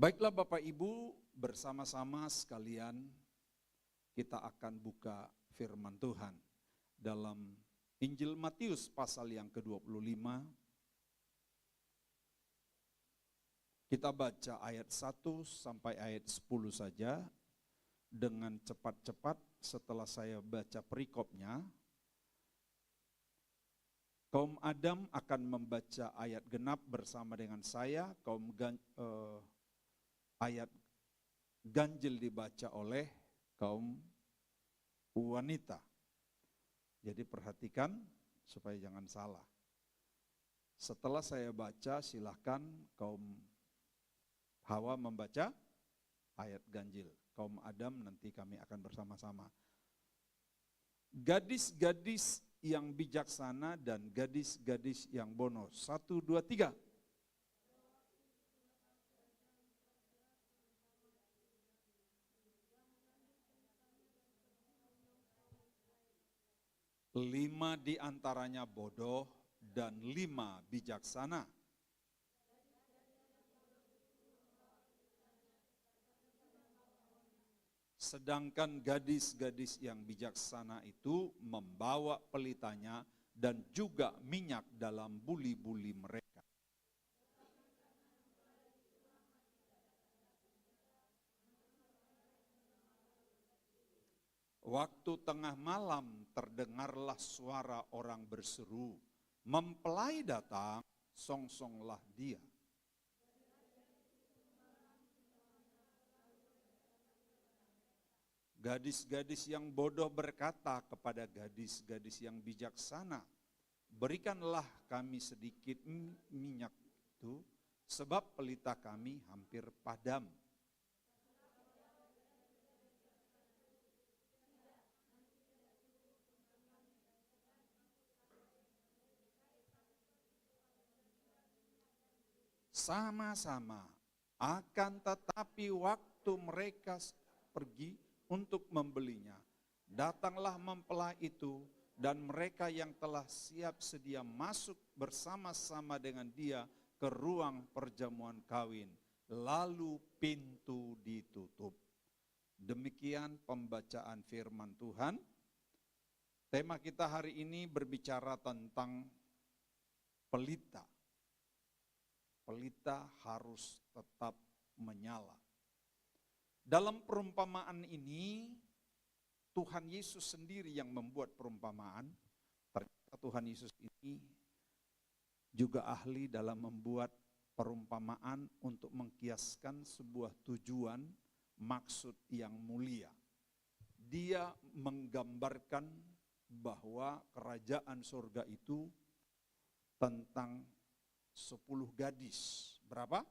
Baiklah Bapak Ibu, bersama-sama sekalian kita akan buka firman Tuhan dalam Injil Matius pasal yang ke-25. Kita baca ayat 1 sampai ayat 10 saja dengan cepat-cepat. Setelah saya baca perikopnya, kaum Adam akan membaca ayat genap bersama dengan saya, ayat ganjil dibaca oleh kaum wanita. Jadi perhatikan supaya jangan salah. Setelah saya baca, silahkan kaum Hawa membaca ayat ganjil. Kaum Adam nanti kami akan bersama-sama. Gadis-gadis yang bijaksana dan gadis-gadis yang bono. 1, 2, 3. Lima di antaranya bodoh dan 5 bijaksana. Sedangkan gadis-gadis yang bijaksana itu membawa pelitanya dan juga minyak dalam buli-buli mereka. Waktu tengah malam terdengarlah suara orang berseru, "Mempelai datang, songsonglah dia." Gadis-gadis yang bodoh berkata kepada gadis-gadis yang bijaksana, "Berikanlah kami sedikit minyak itu, sebab pelita kami hampir padam." Sama-sama, akan tetapi waktu mereka pergi untuk membelinya, datanglah mempelai itu, dan mereka yang telah siap sedia masuk bersama-sama dengan dia ke ruang perjamuan kawin, lalu pintu ditutup. Demikian pembacaan firman Tuhan. Tema kita hari ini berbicara tentang pelita. Pelita harus tetap menyala. Dalam perumpamaan ini, Tuhan Yesus sendiri yang membuat perumpamaan. Ternyata Tuhan Yesus ini juga ahli dalam membuat perumpamaan untuk mengkiaskan sebuah tujuan, maksud yang mulia. Dia menggambarkan bahwa kerajaan surga itu tentang 10 gadis. Berapa?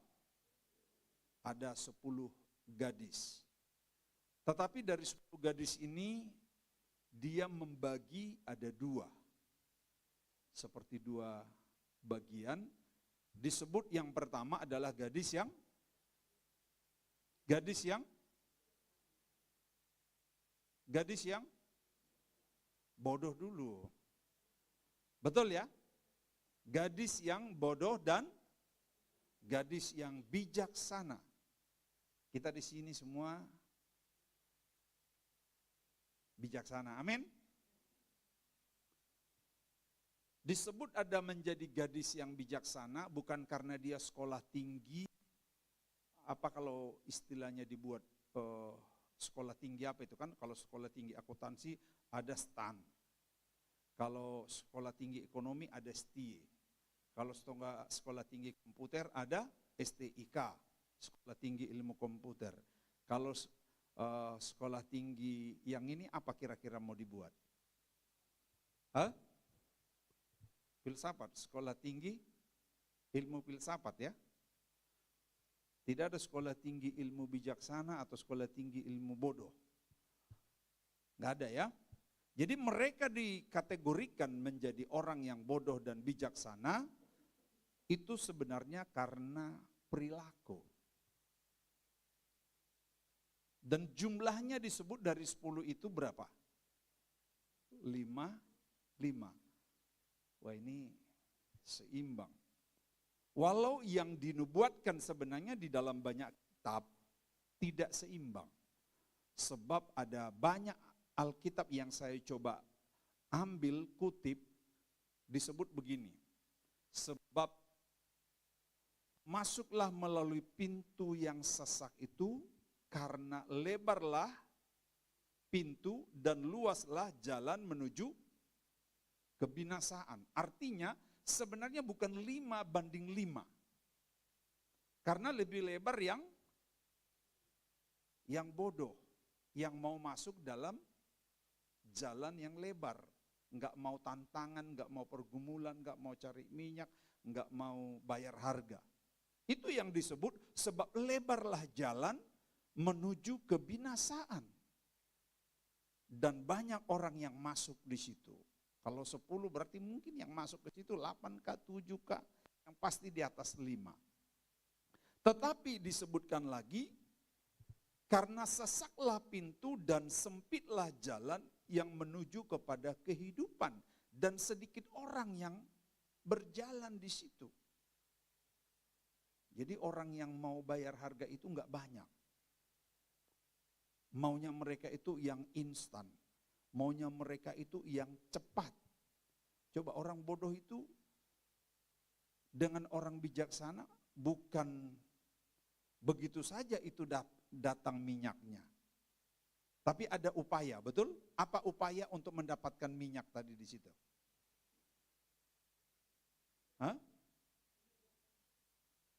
Ada 10 gadis. Tetapi dari 10 gadis ini dia membagi ada 2. Seperti 2 bagian. Disebut yang pertama adalah gadis yang bodoh dulu. Betul ya? Gadis yang bodoh dan gadis yang bijaksana. Kita di sini semua bijaksana. Amin. Disebut ada menjadi gadis yang bijaksana bukan karena dia sekolah tinggi. Apa kalau istilahnya dibuat sekolah tinggi apa itu kan? Kalau sekolah tinggi akuntansi ada STAN. Kalau sekolah tinggi ekonomi ada STIE. Kalau sekolah tinggi komputer ada STIK. Sekolah tinggi ilmu komputer. Kalau sekolah tinggi yang ini apa kira-kira mau dibuat? Filsafat, sekolah tinggi ilmu filsafat ya. Tidak ada sekolah tinggi ilmu bijaksana atau sekolah tinggi ilmu bodoh. Nggak ada ya. Jadi mereka dikategorikan menjadi orang yang bodoh dan bijaksana itu sebenarnya karena perilaku. Dan jumlahnya disebut dari 10 itu berapa? 5. Wah ini seimbang. Walau yang dinubuatkan sebenarnya di dalam banyak Alkitab tidak seimbang. Sebab ada banyak Alkitab yang saya coba ambil kutip, disebut begini. Sebab masuklah melalui pintu yang sesak itu, karena lebarlah pintu dan luaslah jalan menuju kebinasaan. Artinya sebenarnya bukan 5:5. Karena lebih lebar yang bodoh, yang mau masuk dalam jalan yang lebar. Enggak mau tantangan, enggak mau pergumulan, enggak mau cari minyak, enggak mau bayar harga. Itu yang disebut sebab lebarlah jalan menuju kebinasaan. Dan banyak orang yang masuk di situ. Kalau 10 berarti mungkin yang masuk ke situ 8K, 7K, yang pasti di atas 5. Tetapi disebutkan lagi, karena sesaklah pintu dan sempitlah jalan yang menuju kepada kehidupan. Dan sedikit orang yang berjalan di situ. Jadi orang yang mau bayar harga itu enggak banyak. Maunya mereka itu yang instan. Maunya mereka itu yang cepat. Coba orang bodoh itu dengan orang bijaksana bukan begitu saja itu datang minyaknya. Tapi ada upaya, betul? Apa upaya untuk mendapatkan minyak tadi di situ? Hah?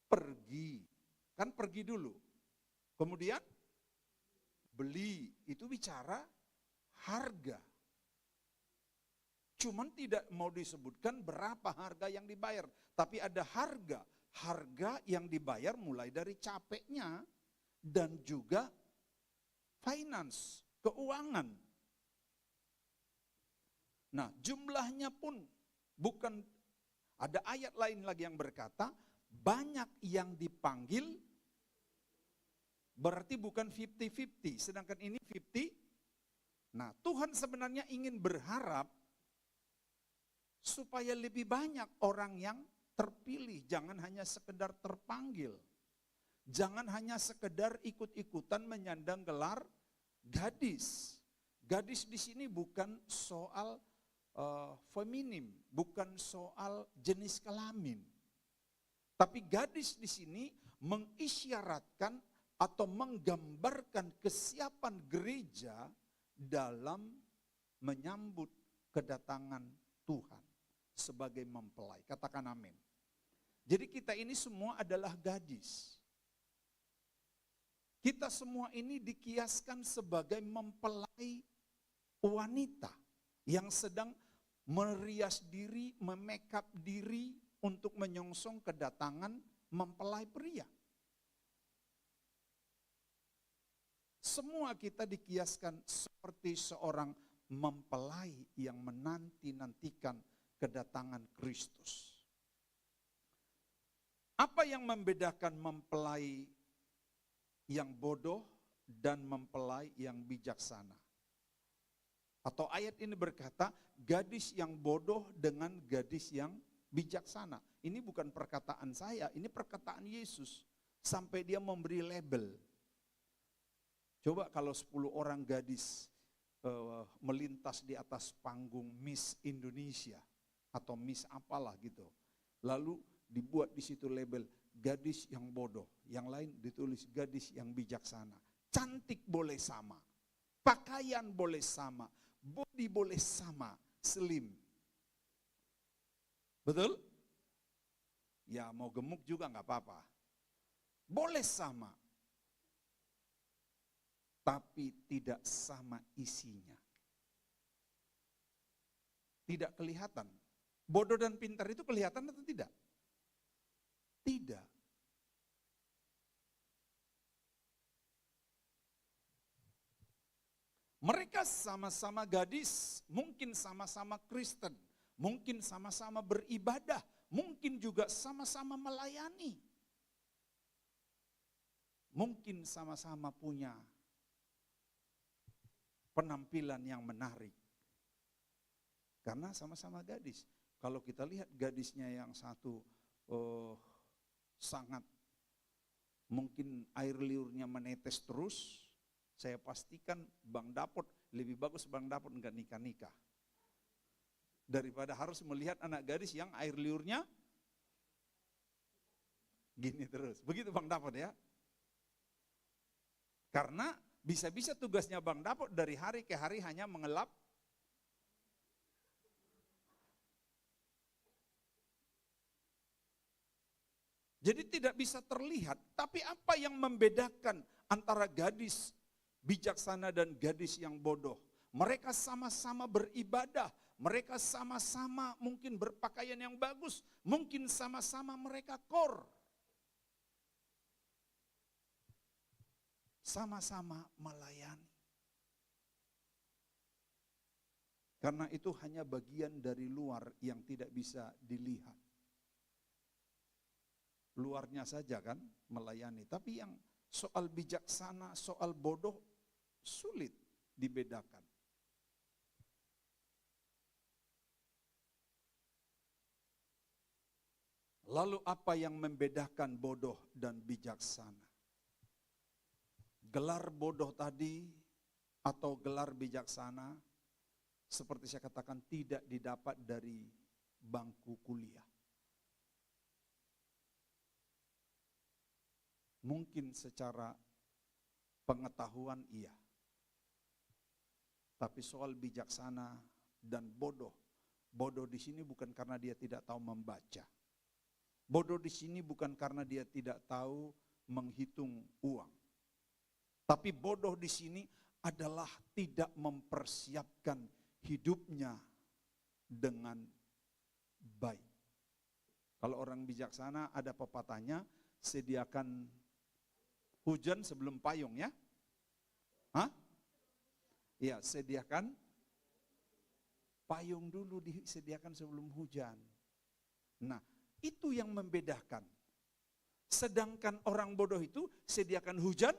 Pergi. Kan pergi dulu. Kemudian beli, itu bicara harga. Cuman tidak mau disebutkan berapa harga yang dibayar. Tapi ada harga yang dibayar mulai dari capeknya dan juga finance, keuangan. Nah, jumlahnya pun bukan, ada ayat lain lagi yang berkata, banyak yang dipanggil, berarti bukan 50-50, sedangkan ini 50. Nah, Tuhan sebenarnya ingin berharap supaya lebih banyak orang yang terpilih, jangan hanya sekedar terpanggil. Jangan hanya sekedar ikut-ikutan menyandang gelar gadis. Gadis di sini bukan soal feminim, bukan soal jenis kelamin. Tapi gadis di sini mengisyaratkan atau menggambarkan kesiapan gereja dalam menyambut kedatangan Tuhan sebagai mempelai. Katakan amin. Jadi kita ini semua adalah gadis. Kita semua ini dikiaskan sebagai mempelai wanita yang sedang merias diri, memekap diri untuk menyongsong kedatangan mempelai pria. Semua kita dikiaskan seperti seorang mempelai yang menanti-nantikan kedatangan Kristus. Apa yang membedakan mempelai yang bodoh dan mempelai yang bijaksana? Atau ayat ini berkata, gadis yang bodoh dengan gadis yang bijaksana. Ini bukan perkataan saya, ini perkataan Yesus. Sampai dia memberi label. Coba kalau 10 orang gadis melintas di atas panggung Miss Indonesia atau Miss apalah gitu. Lalu dibuat di situ label gadis yang bodoh, yang lain ditulis gadis yang bijaksana. Cantik boleh sama, pakaian boleh sama, body boleh sama, slim. Betul? Ya mau gemuk juga nggak apa-apa. Boleh sama. Tapi tidak sama isinya. Tidak kelihatan. Bodoh dan pintar itu kelihatan atau tidak? Tidak. Mereka sama-sama gadis, mungkin sama-sama Kristen, mungkin sama-sama beribadah, mungkin juga sama-sama melayani. Mungkin sama-sama punya penampilan yang menarik. Karena sama-sama gadis. Kalau kita lihat gadisnya yang satu sangat mungkin air liurnya menetes terus, saya pastikan Bang Dapot, lebih bagus Bang Dapot enggak nikah-nikah. Daripada harus melihat anak gadis yang air liurnya gini terus. Begitu Bang Dapot ya. Karena bisa-bisa tugasnya Bang Dapot dari hari ke hari hanya mengelap. Jadi tidak bisa terlihat, tapi apa yang membedakan antara gadis bijaksana dan gadis yang bodoh? Mereka sama-sama beribadah, mereka sama-sama mungkin berpakaian yang bagus, mungkin sama-sama mereka kor. Sama-sama melayani. Karena itu hanya bagian dari luar yang tidak bisa dilihat. Luarnya saja kan melayani, tapi yang soal bijaksana, soal bodoh sulit dibedakan. Lalu apa yang membedakan bodoh dan bijaksana? Gelar bodoh tadi atau gelar bijaksana seperti saya katakan tidak didapat dari bangku kuliah. Mungkin secara pengetahuan iya. Tapi soal bijaksana dan bodoh. Bodoh di sini bukan karena dia tidak tahu membaca. Bodoh di sini bukan karena dia tidak tahu menghitung uang. Tapi bodoh di sini adalah tidak mempersiapkan hidupnya dengan baik. Kalau orang bijaksana ada pepatahnya, sediakan hujan sebelum payung ya. Hah? Ya, sediakan payung dulu disediakan sebelum hujan. Nah, itu yang membedakan. Sedangkan orang bodoh itu sediakan hujan,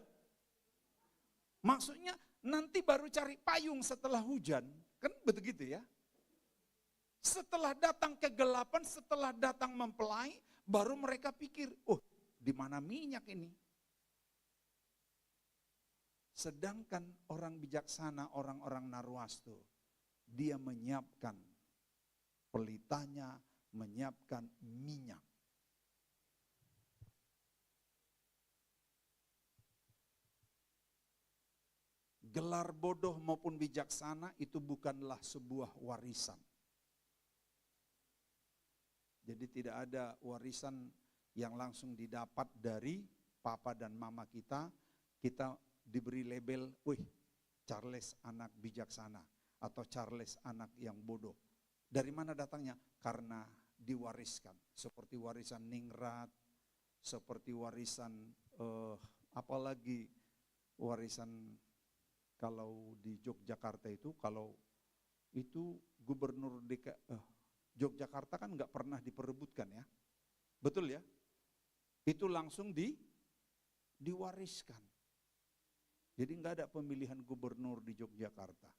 maksudnya nanti baru cari payung setelah hujan. Kan begitu ya. Setelah datang kegelapan, setelah datang mempelai, baru mereka pikir, oh di mana minyak ini? Sedangkan orang bijaksana, orang-orang narwastu, dia menyiapkan pelitanya, menyiapkan minyak. Gelar bodoh maupun bijaksana itu bukanlah sebuah warisan. Jadi tidak ada warisan yang langsung didapat dari papa dan mama kita diberi label, wih Charles anak bijaksana atau Charles anak yang bodoh. Dari mana datangnya? Karena diwariskan. Seperti warisan ningrat, seperti warisan apalagi warisan kalau di Yogyakarta itu, kalau itu gubernur Yogyakarta kan nggak pernah diperebutkan ya. Betul ya? Itu langsung diwariskan. Jadi nggak ada pemilihan gubernur di Yogyakarta.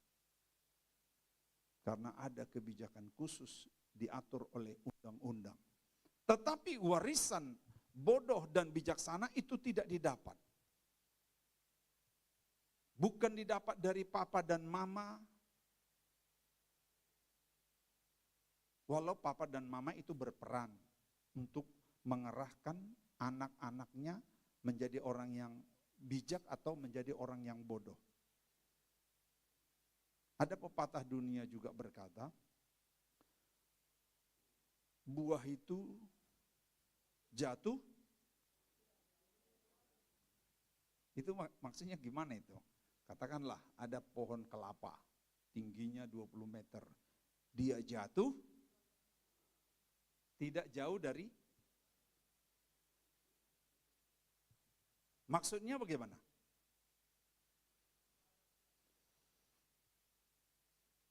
Karena ada kebijakan khusus diatur oleh undang-undang. Tetapi warisan bodoh dan bijaksana itu tidak didapat. Bukan didapat dari papa dan mama. Walau papa dan mama itu berperan untuk mengerahkan anak-anaknya menjadi orang yang bijak atau menjadi orang yang bodoh. Ada pepatah dunia juga berkata, buah itu jatuh, itu maksudnya gimana itu? Katakanlah ada pohon kelapa, tingginya 20 meter. Dia jatuh, tidak jauh dari. Maksudnya bagaimana?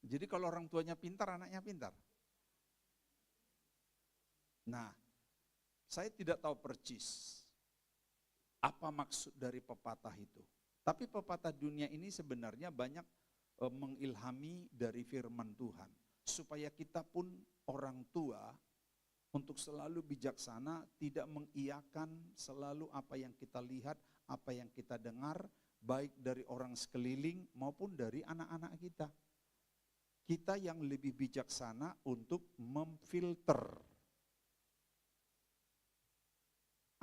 Jadi kalau orang tuanya pintar, anaknya pintar. Nah, saya tidak tahu persis apa maksud dari pepatah itu. Tapi pepatah dunia ini sebenarnya banyak mengilhami dari firman Tuhan. Supaya kita pun orang tua, untuk selalu bijaksana, tidak mengiyakan selalu apa yang kita lihat, apa yang kita dengar, baik dari orang sekeliling maupun dari anak-anak kita. Kita yang lebih bijaksana untuk memfilter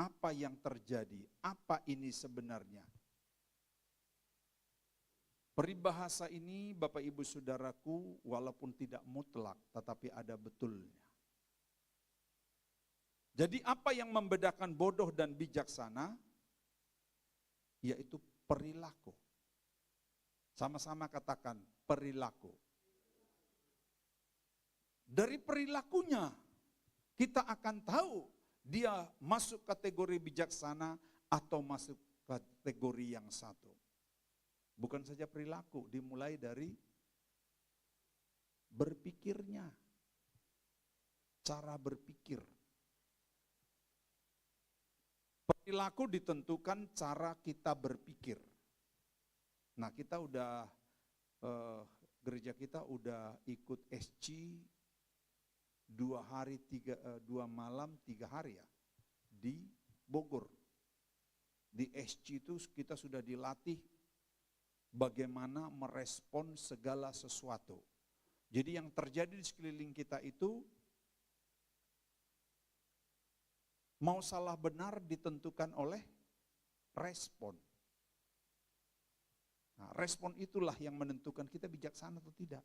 apa yang terjadi, apa ini sebenarnya. Peribahasa ini Bapak Ibu Saudaraku walaupun tidak mutlak tetapi ada betulnya. Jadi apa yang membedakan bodoh dan bijaksana? Yaitu perilaku. Sama-sama katakan perilaku. Dari perilakunya kita akan tahu dia masuk kategori bijaksana atau masuk kategori yang satu. Bukan saja perilaku, dimulai dari berpikirnya, cara berpikir. Perilaku ditentukan cara kita berpikir. Nah, kita udah gereja kita udah ikut SC 2 malam 3 hari ya di Bogor. Di SC itu kita sudah dilatih bagaimana merespon segala sesuatu. Jadi yang terjadi di sekeliling kita itu mau salah benar ditentukan oleh respon. Nah, respon itulah yang menentukan kita bijaksana atau tidak.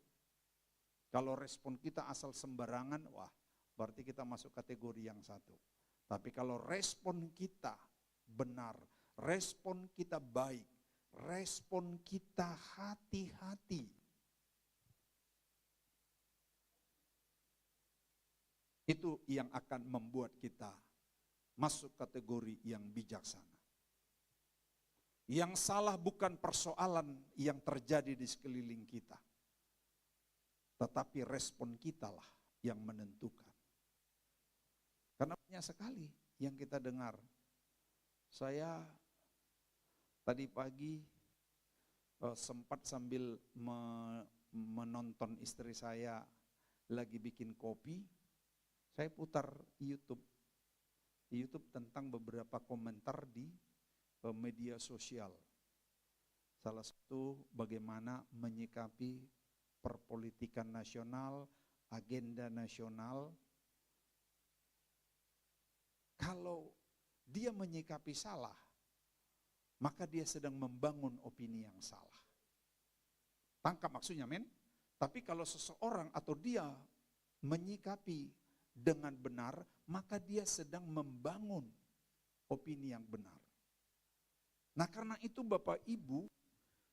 Kalau respon kita asal sembarangan, wah berarti kita masuk kategori yang satu. Tapi kalau respon kita benar, respon kita baik, respon kita hati-hati, itu yang akan membuat kita masuk kategori yang bijaksana. Yang salah bukan persoalan yang terjadi di sekeliling kita, tetapi respon kitalah yang menentukan. Karena banyak sekali yang kita dengar. Saya tadi pagi sempat sambil menonton istri saya lagi bikin kopi, saya putar YouTube tentang beberapa komentar di media sosial. Salah satu bagaimana menyikapi perpolitikan nasional, agenda nasional. Kalau dia menyikapi salah, maka dia sedang membangun opini yang salah. Tangkap maksudnya, men? Tapi kalau seseorang atau dia menyikapi dengan benar, maka dia sedang membangun opini yang benar. Nah, karena itu Bapak Ibu,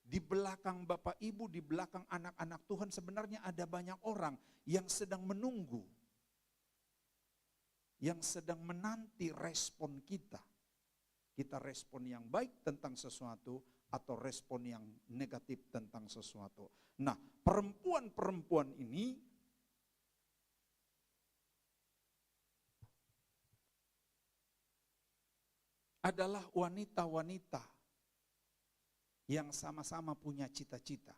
di belakang Bapak Ibu, di belakang anak-anak Tuhan sebenarnya ada banyak orang yang sedang menunggu, yang sedang menanti respon kita. Kita respon yang baik tentang sesuatu atau respon yang negatif tentang sesuatu. Nah, perempuan-perempuan ini adalah wanita-wanita yang sama-sama punya cita-cita.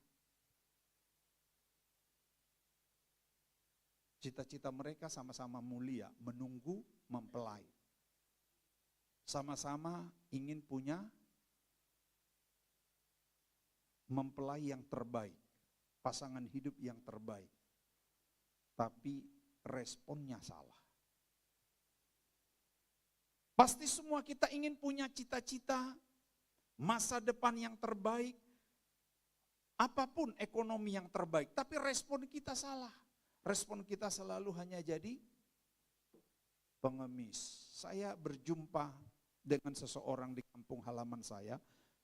Cita-cita mereka sama-sama mulia, menunggu mempelai. Sama-sama ingin punya mempelai yang terbaik, pasangan hidup yang terbaik. Tapi responnya salah. Pasti semua kita ingin punya cita-cita, masa depan yang terbaik, apapun ekonomi yang terbaik, tapi respon kita salah. Respon kita selalu hanya jadi pengemis. Saya berjumpa dengan seseorang di kampung halaman saya,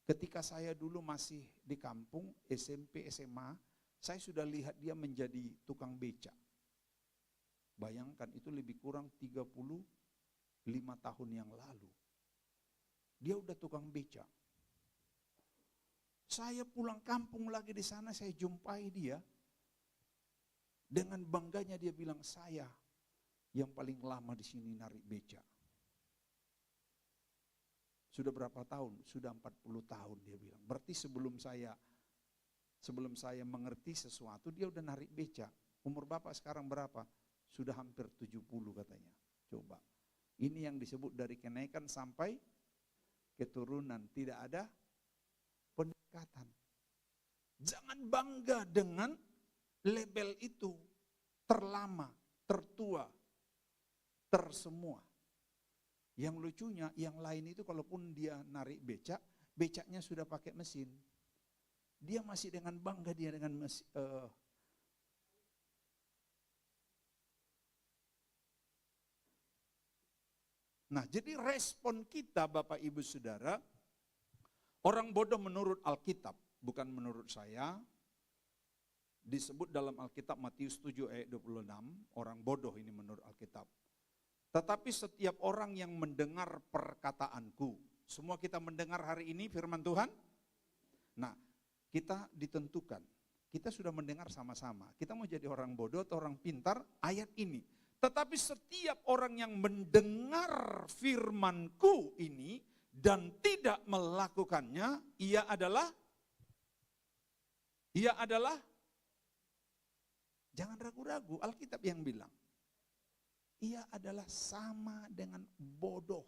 ketika saya dulu masih di kampung, SMP, SMA, saya sudah lihat dia menjadi tukang beca. Bayangkan itu lebih kurang 35 tahun yang lalu. Dia udah tukang beca. Saya pulang kampung lagi di sana, saya jumpai dia. Dengan bangganya dia bilang, saya yang paling lama di sini narik beca. Sudah berapa tahun? Sudah 40 tahun dia bilang. Berarti sebelum saya mengerti sesuatu, dia udah narik beca. Umur Bapak sekarang berapa? Sudah hampir 70 katanya. Coba. Ini yang disebut dari kenaikan sampai keturunan. Tidak ada peningkatan. Jangan bangga dengan label itu. Terlama, tertua, tersemua. Yang lucunya, yang lain itu kalaupun dia narik becak, becaknya sudah pakai mesin. Dia masih dengan bangga dia dengan mesin. Nah, jadi respon kita Bapak Ibu Saudara, orang bodoh menurut Alkitab, bukan menurut saya, disebut dalam Alkitab Matius 7 ayat 26, orang bodoh ini menurut Alkitab. Tetapi setiap orang yang mendengar perkataanku, semua kita mendengar hari ini firman Tuhan. Nah, kita ditentukan, kita sudah mendengar sama-sama, kita mau jadi orang bodoh atau orang pintar, ayat ini. Tetapi setiap orang yang mendengar firmanku ini dan tidak melakukannya, ia adalah, jangan ragu-ragu, Alkitab yang bilang, ia adalah sama dengan bodoh.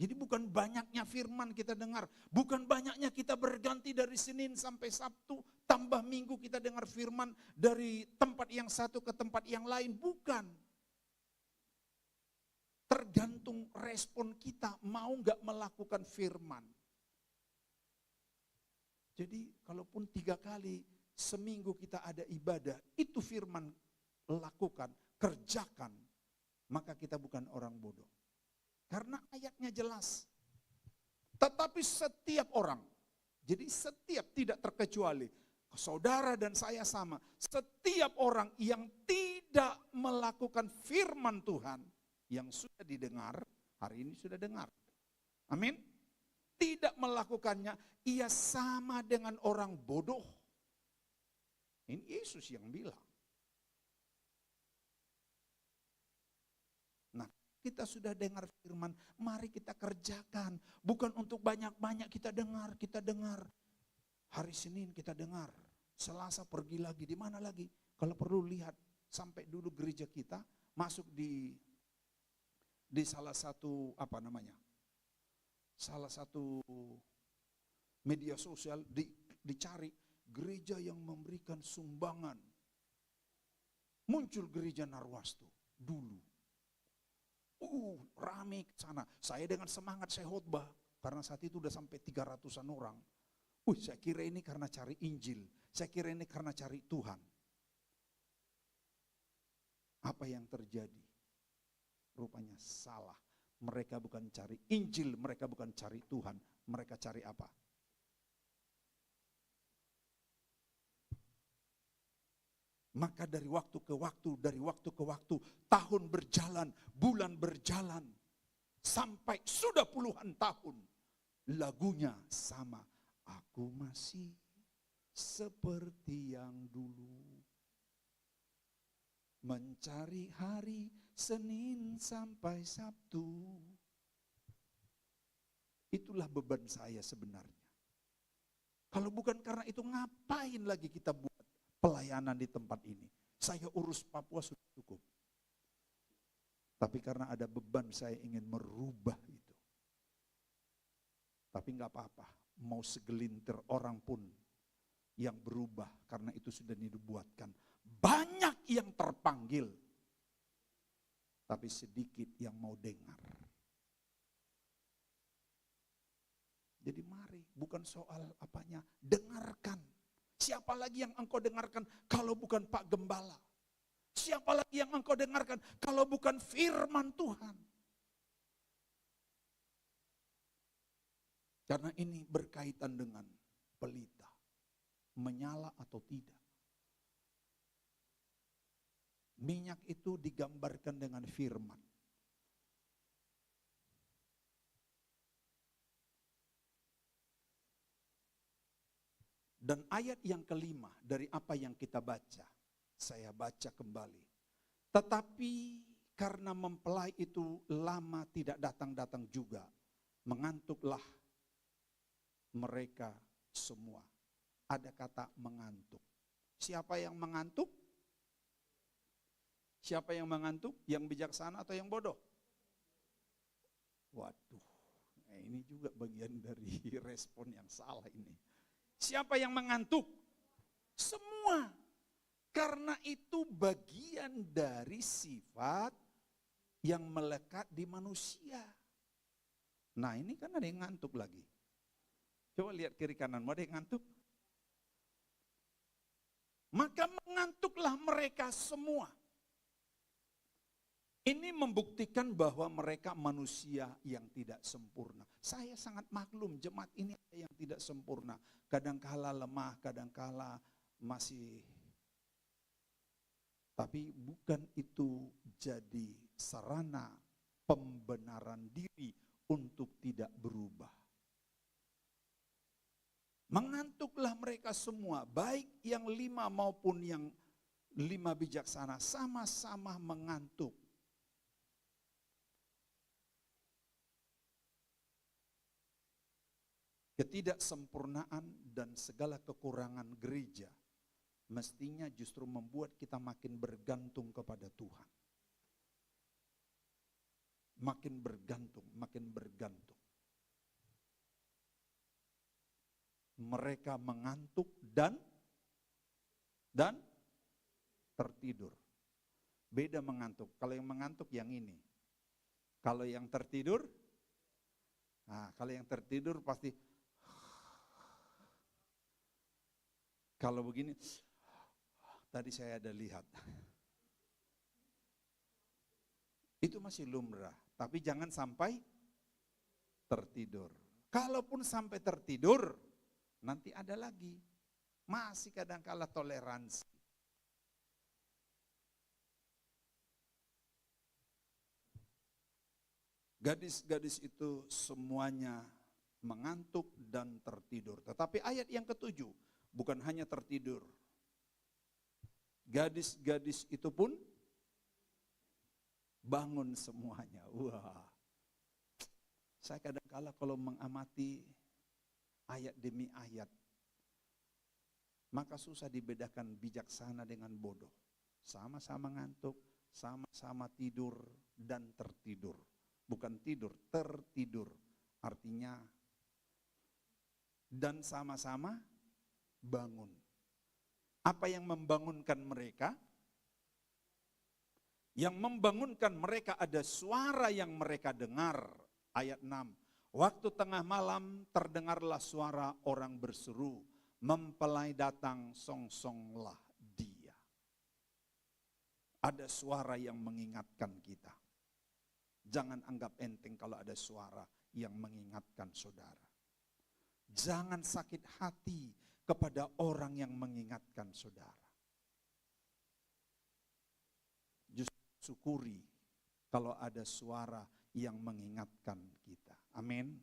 Jadi bukan banyaknya firman kita dengar, bukan banyaknya kita berganti dari Senin sampai Sabtu, tambah minggu kita dengar firman dari tempat yang satu ke tempat yang lain, bukan. Tergantung respon kita, mau nggak melakukan firman. Jadi kalaupun 3 kali seminggu kita ada ibadah, itu firman lakukan, kerjakan, maka kita bukan orang bodoh. Karena ayatnya jelas. Tetapi setiap orang, jadi setiap tidak terkecuali, saudara dan saya sama, setiap orang yang tidak melakukan firman Tuhan, yang sudah didengar, hari ini sudah dengar. Amin. Tidak melakukannya, ia sama dengan orang bodoh. Ini Yesus yang bilang. Kita sudah dengar firman, mari kita kerjakan. Bukan untuk banyak-banyak kita dengar. Hari Senin kita dengar, Selasa pergi lagi, di mana lagi? Kalau perlu lihat, sampai dulu gereja kita masuk di salah satu, salah satu media sosial, dicari gereja yang memberikan sumbangan. Muncul gereja Narwastu dulu. Rame ke sana. Saya dengan semangat saya khotbah karena saat itu udah sampai 300-an orang. Saya kira ini karena cari Injil. Saya kira ini karena cari Tuhan. Apa yang terjadi? Rupanya salah. Mereka bukan cari Injil, mereka bukan cari Tuhan. Mereka cari apa? Maka dari waktu ke waktu, tahun berjalan, bulan berjalan, sampai sudah puluhan tahun, lagunya sama. Aku masih seperti yang dulu, mencari hari Senin sampai Sabtu. Itulah beban saya sebenarnya. Kalau bukan karena itu, ngapain lagi kita buat pelayanan di tempat ini? Saya urus Papua sudah cukup. Tapi karena ada beban saya ingin merubah itu. Tapi enggak apa-apa, mau segelintir orang pun yang berubah karena itu sudah dibuatkan. Banyak yang terpanggil, tapi sedikit yang mau dengar. Jadi mari, bukan soal apanya, dengarkan. Siapa lagi yang engkau dengarkan kalau bukan Pak Gembala? Siapa lagi yang engkau dengarkan kalau bukan firman Tuhan? Karena ini berkaitan dengan pelita, menyala atau tidak. Minyak itu digambarkan dengan firman. Dan ayat yang kelima dari apa yang kita baca, saya baca kembali. Tetapi karena mempelai itu lama tidak datang-datang juga, mengantuklah mereka semua. Ada kata mengantuk. Siapa yang mengantuk? Siapa yang mengantuk? Yang bijaksana atau yang bodoh? Waduh, ini juga bagian dari respon yang salah ini. Siapa yang mengantuk? Semua. Karena itu bagian dari sifat yang melekat di manusia. Nah ini kan ada yang ngantuk lagi. Coba lihat kiri kananmu, ada yang ngantuk? Maka mengantuklah mereka semua. Ini membuktikan bahwa mereka manusia yang tidak sempurna. Saya sangat maklum jemaat ini ada yang tidak sempurna. Kadangkala lemah, kadangkala masih. Tapi bukan itu jadi sarana pembenaran diri untuk tidak berubah. Mengantuklah mereka semua, baik yang 5 maupun yang 5 bijaksana, sama-sama mengantuk. Ketidaksempurnaan dan segala kekurangan gereja mestinya justru membuat kita makin bergantung kepada Tuhan. Makin bergantung, makin bergantung. Mereka mengantuk dan tertidur. Beda mengantuk. Kalau yang mengantuk yang ini. Kalau yang tertidur, kalau yang tertidur pasti. Kalau begini, tadi saya ada lihat. Itu masih lumrah, tapi jangan sampai tertidur. Kalaupun sampai tertidur, nanti ada lagi. Masih kadangkala toleransi. Gadis-gadis itu semuanya mengantuk dan tertidur. Tetapi ayat yang ke-7, bukan hanya tertidur. Gadis-gadis itu pun bangun semuanya. Wah, saya kadang-kala kalau mengamati ayat demi ayat, maka susah dibedakan bijaksana dengan bodoh. Sama-sama ngantuk, sama-sama tidur dan tertidur. Bukan tidur, tertidur. Artinya, dan sama-sama bangun. Apa yang membangunkan mereka? Yang membangunkan mereka ada suara yang mereka dengar. Ayat 6. Waktu tengah malam terdengarlah suara orang berseru, mempelai datang, songsonglah dia. Ada suara yang mengingatkan kita. Jangan anggap enteng kalau ada suara yang mengingatkan saudara. Jangan sakit hati kepada orang yang mengingatkan saudara. Justru syukuri kalau ada suara yang mengingatkan kita. Amin.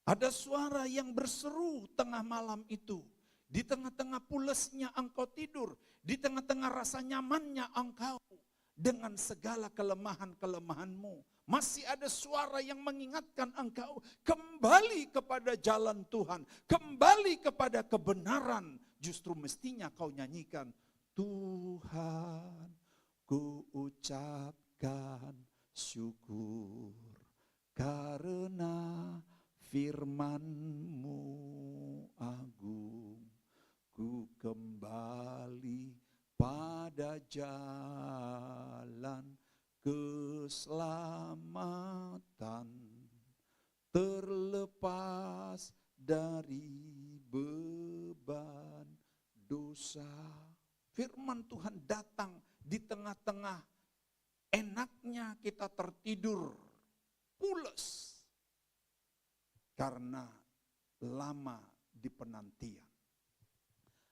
Ada suara yang berseru tengah malam itu. Di tengah-tengah pulesnya engkau tidur. Di tengah-tengah rasa nyamannya engkau. Dengan segala kelemahan-kelemahanmu. Masih ada suara yang mengingatkan engkau. Kembali kepada jalan Tuhan. Kembali kepada kebenaran. Justru mestinya kau nyanyikan. Tuhan, ku ucapkan syukur. Karena firman-Mu agung. Ku kembali pada jalan keselamatan, terlepas dari beban dosa. Firman Tuhan datang di tengah-tengah enaknya kita tertidur, pules, karena lama di penantian.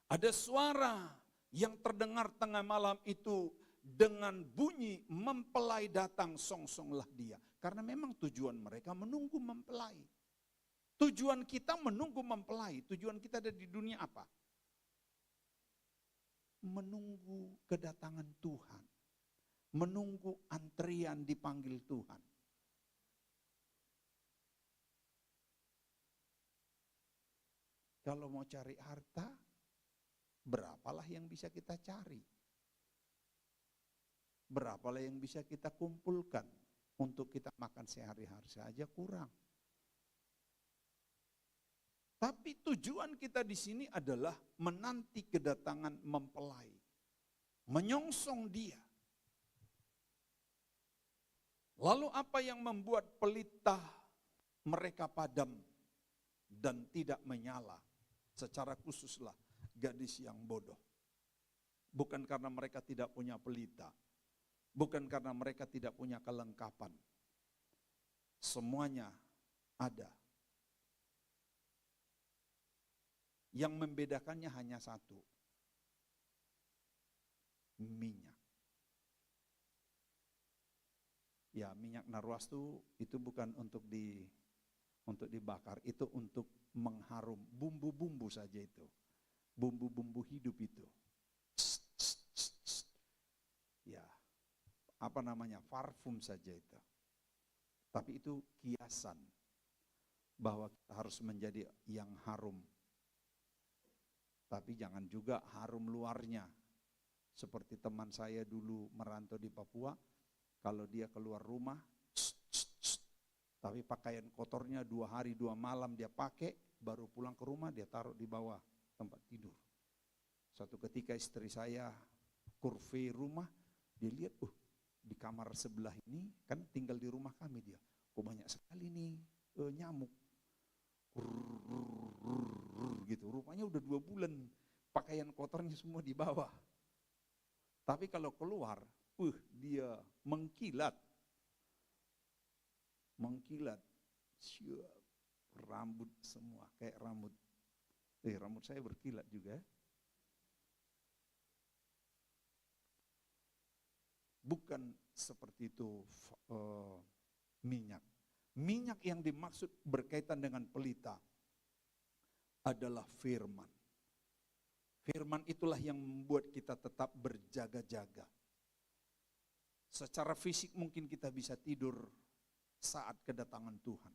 Ada suara yang terdengar tengah malam itu dengan bunyi mempelai datang, songsonglah dia. Karena memang tujuan mereka menunggu mempelai. Tujuan kita menunggu mempelai. Tujuan kita ada di dunia apa? Menunggu kedatangan Tuhan. Menunggu antrian dipanggil Tuhan. Kalau mau cari harta, berapalah yang bisa kita cari? Berapalah yang bisa kita kumpulkan untuk kita makan sehari-hari saja kurang. Tapi tujuan kita di sini adalah menanti kedatangan mempelai, menyongsong dia. Lalu apa yang membuat pelita mereka padam dan tidak menyala? Secara khususlah gadis yang bodoh. Bukan karena mereka tidak punya pelita, bukan karena mereka tidak punya kelengkapan. Semuanya ada. Yang membedakannya hanya satu, minyak. Ya, minyak narwastu itu bukan untuk dibakar, itu untuk mengharum, bumbu-bumbu saja itu. Bumbu-bumbu hidup itu. Ya, apa namanya? Parfum saja itu. Tapi itu kiasan bahwa kita harus menjadi yang harum. Tapi jangan juga harum luarnya. Seperti teman saya dulu merantau di Papua, kalau dia keluar rumah, tapi pakaian kotornya 2 hari 2 malam dia pakai, baru pulang ke rumah dia taruh di bawah tempat tidur. Suatu ketika istri saya kurve rumah, dia lihat, di kamar sebelah ini, kan tinggal di rumah kami dia, kok banyak sekali nih nyamuk. Gitu, rupanya udah 2 bulan pakaian kotornya semua di bawah. Tapi kalau keluar, dia mengkilat, rambut semua kayak rambut saya berkilat juga. Bukan seperti itu minyak. Minyak yang dimaksud berkaitan dengan pelita adalah firman. Firman itulah yang membuat kita tetap berjaga-jaga. Secara fisik mungkin kita bisa tidur saat kedatangan Tuhan.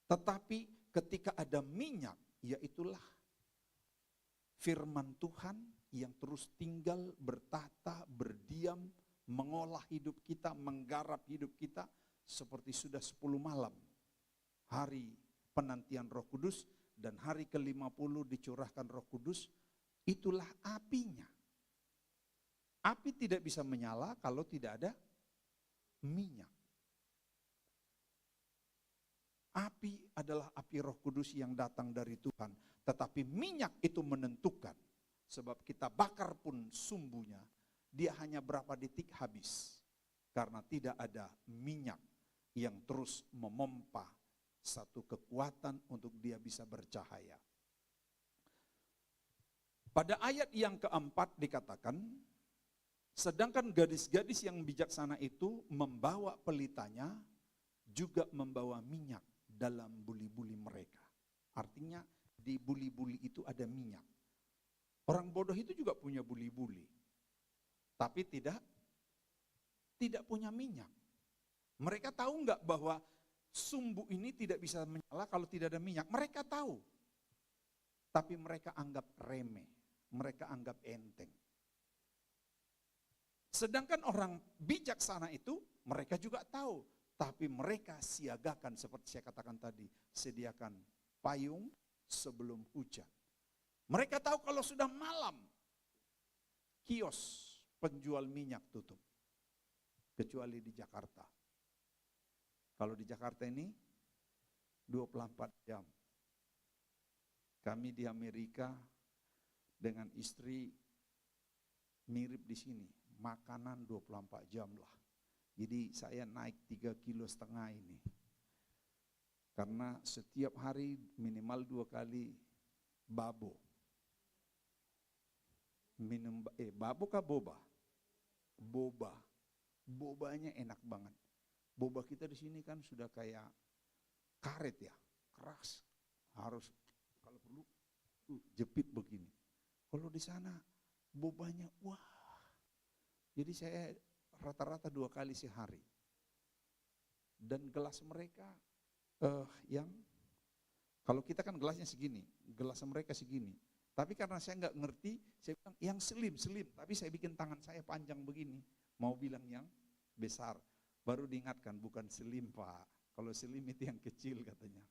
Tetapi ketika ada minyak, yaitulah firman Tuhan yang terus tinggal, bertahta, berdiam, mengolah hidup kita, menggarap hidup kita, seperti sudah 10 malam. Hari penantian Roh Kudus dan hari ke-50 dicurahkan Roh Kudus, itulah apinya. Api tidak bisa menyala kalau tidak ada minyak. Api adalah api Roh Kudus yang datang dari Tuhan. Tetapi minyak itu menentukan. Sebab kita bakar pun sumbunya, dia hanya berapa detik habis. Karena tidak ada minyak yang terus memompa satu kekuatan untuk dia bisa bercahaya. Pada ayat yang keempat dikatakan, sedangkan gadis-gadis yang bijaksana itu membawa pelitanya, juga membawa minyak dalam buli-buli mereka. Artinya di buli-buli itu ada minyak. Orang bodoh itu juga punya buli-buli, tapi tidak punya minyak. Mereka tahu enggak bahwa sumbu ini tidak bisa menyala kalau tidak ada minyak? Mereka tahu, tapi mereka anggap remeh, mereka anggap enteng. Sedangkan orang bijaksana itu mereka juga tahu, tapi mereka siagakan seperti saya katakan tadi, sediakan payung sebelum hujan. Mereka tahu kalau sudah malam, kios penjual minyak tutup. Kecuali di Jakarta. Kalau di Jakarta ini 24 jam. Kami di Amerika dengan istri mirip di sini, makanan 24 jam lah. Jadi saya naik 3,5 kilo ini. Karena setiap hari minimal 2 kali babo. Minum babo kah boba? Boba. Bobanya enak banget. Boba kita di sini kan sudah kayak karet ya, keras. Harus kalau perlu jepit begini. Kalau di sana bobanya wah. Jadi saya rata-rata 2 kali sehari. Dan gelas mereka yang kalau kita kan gelasnya segini, gelas mereka segini. Tapi karena saya nggak ngerti, saya bilang yang slim, tapi saya bikin tangan saya panjang begini. Mau bilang yang besar. Baru diingatkan, bukan slim Pak. Kalau slim itu yang kecil katanya.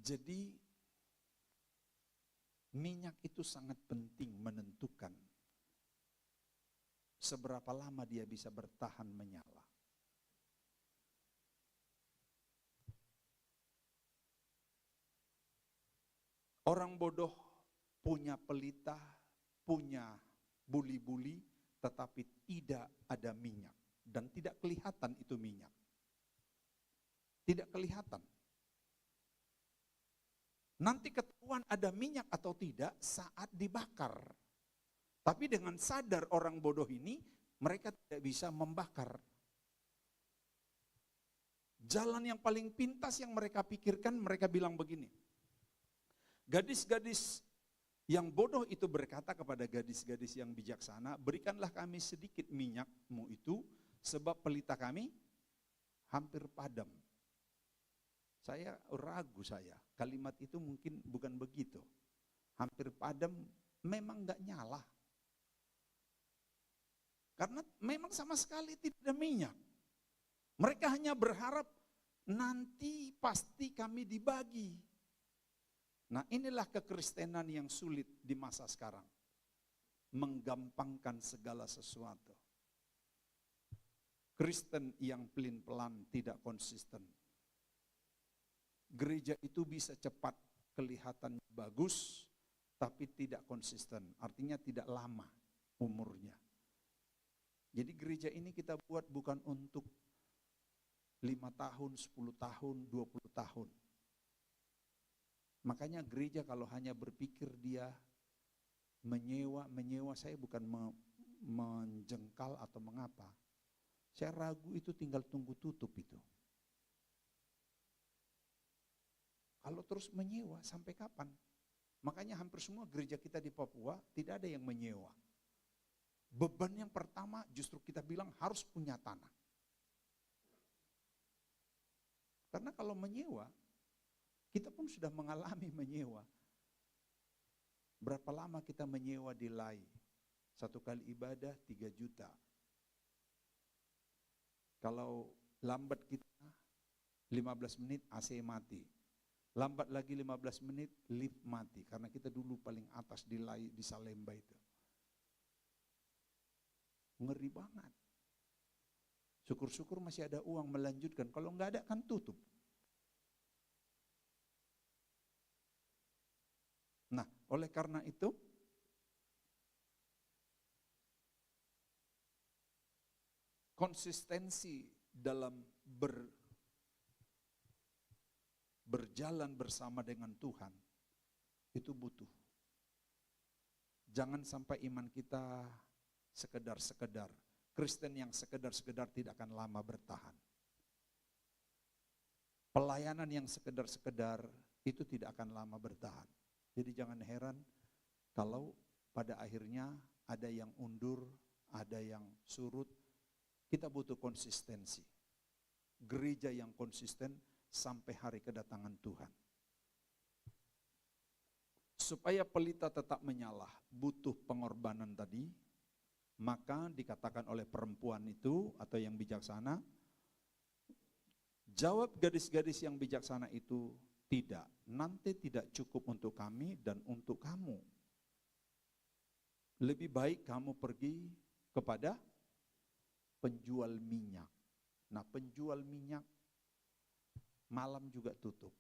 Jadi minyak itu sangat penting menentukan seberapa lama dia bisa bertahan menyala. Orang bodoh punya pelita, punya buli-buli, tetapi tidak ada minyak. Dan tidak kelihatan itu minyak. Tidak kelihatan. Nanti ketahuan ada minyak atau tidak saat dibakar. Tapi dengan sadar orang bodoh ini, mereka tidak bisa membakar. Jalan yang paling pintas yang mereka pikirkan, mereka bilang begini. Gadis-gadis yang bodoh itu berkata kepada gadis-gadis yang bijaksana, berikanlah kami sedikit minyakmu itu, sebab pelita kami hampir padam. Saya ragu kalimat itu mungkin bukan begitu. Hampir padam memang enggak nyala. Karena memang sama sekali tidak ada minyak. Mereka hanya berharap nanti pasti kami dibagi. Nah inilah kekristenan yang sulit di masa sekarang. Menggampangkan segala sesuatu. Kristen yang pelin-pelan tidak konsisten. Gereja itu bisa cepat kelihatan bagus, tapi tidak konsisten. Artinya tidak lama umurnya. Jadi gereja ini kita buat bukan untuk 5 tahun, 10 tahun, 20 tahun. Makanya gereja kalau hanya berpikir dia menyewa, saya bukan menjengkal atau mengapa. Saya ragu itu tinggal tunggu tutup itu. Kalau terus menyewa sampai kapan? Makanya hampir semua gereja kita di Papua tidak ada yang menyewa. Beban yang pertama justru kita bilang harus punya tanah. Karena kalau menyewa, kita pun sudah mengalami menyewa. Berapa lama kita menyewa di Lai? 1 kali ibadah 3 juta. Kalau lambat kita 15 menit AC mati. Lambat lagi 15 menit lift mati. Karena kita dulu paling atas di Lai, di Salemba itu. Ngeri banget. Syukur-syukur masih ada uang melanjutkan. Kalau nggak ada kan tutup. Nah, oleh karena itu konsistensi dalam berjalan bersama dengan Tuhan itu butuh. Jangan sampai iman kita sekedar-sekedar. Kristen yang sekedar-sekedar tidak akan lama bertahan. Pelayanan yang sekedar-sekedar itu tidak akan lama bertahan. Jadi jangan heran kalau pada akhirnya ada yang undur, ada yang surut. Kita butuh konsistensi. Gereja yang konsisten sampai hari kedatangan Tuhan. Supaya pelita tetap menyala, butuh pengorbanan tadi. Maka dikatakan oleh perempuan itu atau yang bijaksana, jawab gadis-gadis yang bijaksana itu, tidak, nanti tidak cukup untuk kami dan untuk kamu. Lebih baik kamu pergi kepada penjual minyak. Nah, penjual minyak malam juga tutup.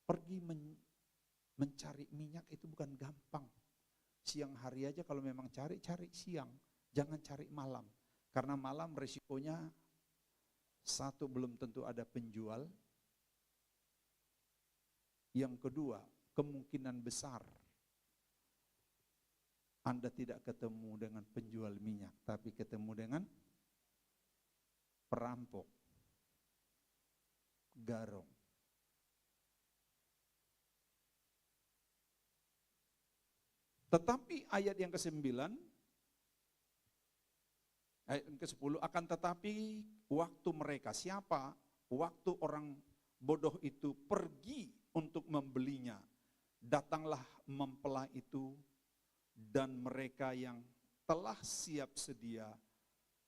Pergi mencari minyak itu bukan gampang. Siang hari aja kalau memang cari siang. Jangan cari malam. Karena malam resikonya satu, belum tentu ada penjual. Yang kedua, kemungkinan besar Anda tidak ketemu dengan penjual minyak, tapi ketemu dengan perampok, garong. Tetapi ayat yang ke-9, ayat yang ke-10, akan tetapi waktu mereka, siapa? Waktu orang bodoh itu pergi untuk membelinya. Datanglah mempelai itu, dan mereka yang telah siap sedia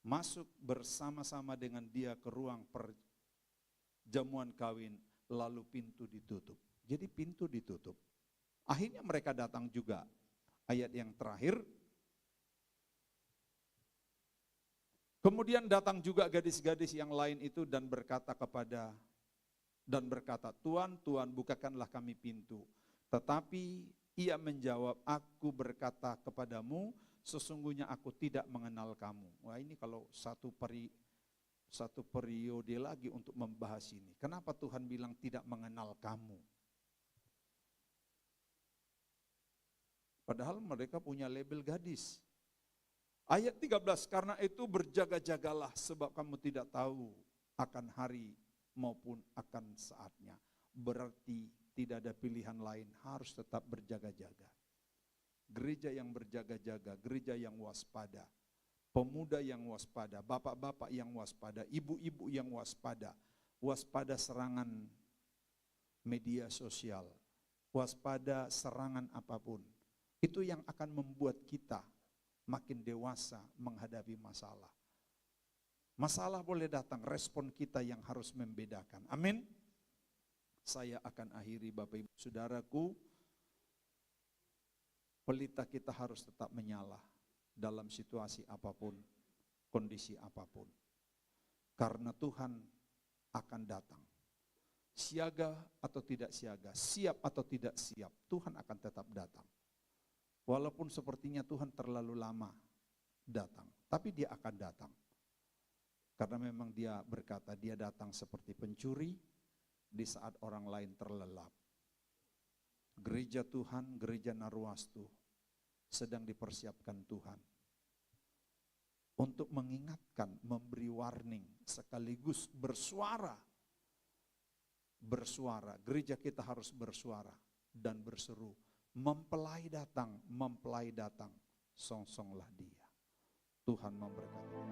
masuk bersama-sama dengan dia ke ruang perjamuan kawin, lalu pintu ditutup. Jadi pintu ditutup. Akhirnya mereka datang juga. Ayat yang terakhir. Kemudian datang juga gadis-gadis yang lain itu dan berkata, Tuan, Tuan, bukakanlah kami pintu. Tetapi ia menjawab, aku berkata kepadamu, sesungguhnya aku tidak mengenal kamu. Wah, ini kalau satu periode lagi untuk membahas ini. Kenapa Tuhan bilang tidak mengenal kamu? Padahal mereka punya label gadis. Ayat 13, karena itu berjaga-jagalah sebab kamu tidak tahu akan hari maupun akan saatnya. Berarti tidak ada pilihan lain, harus tetap berjaga-jaga. Gereja yang berjaga-jaga, gereja yang waspada, pemuda yang waspada, bapak-bapak yang waspada, ibu-ibu yang waspada, waspada serangan media sosial, waspada serangan apapun. Itu yang akan membuat kita makin dewasa menghadapi masalah. Masalah boleh datang, respon kita yang harus membedakan. Amin. Saya akan akhiri Bapak Ibu Saudaraku. Pelita kita harus tetap menyala dalam situasi apapun, kondisi apapun. Karena Tuhan akan datang. Siaga atau tidak siaga, siap atau tidak siap, Tuhan akan tetap datang. Walaupun sepertinya Tuhan terlalu lama datang, tapi dia akan datang. Karena memang dia berkata, dia datang seperti pencuri di saat orang lain terlelap. Gereja Tuhan, gereja Narwastu sedang dipersiapkan Tuhan untuk mengingatkan, memberi warning, sekaligus bersuara. Gereja kita harus bersuara dan berseru. Mempelai datang, songsonglah dia. Tuhan memberkati.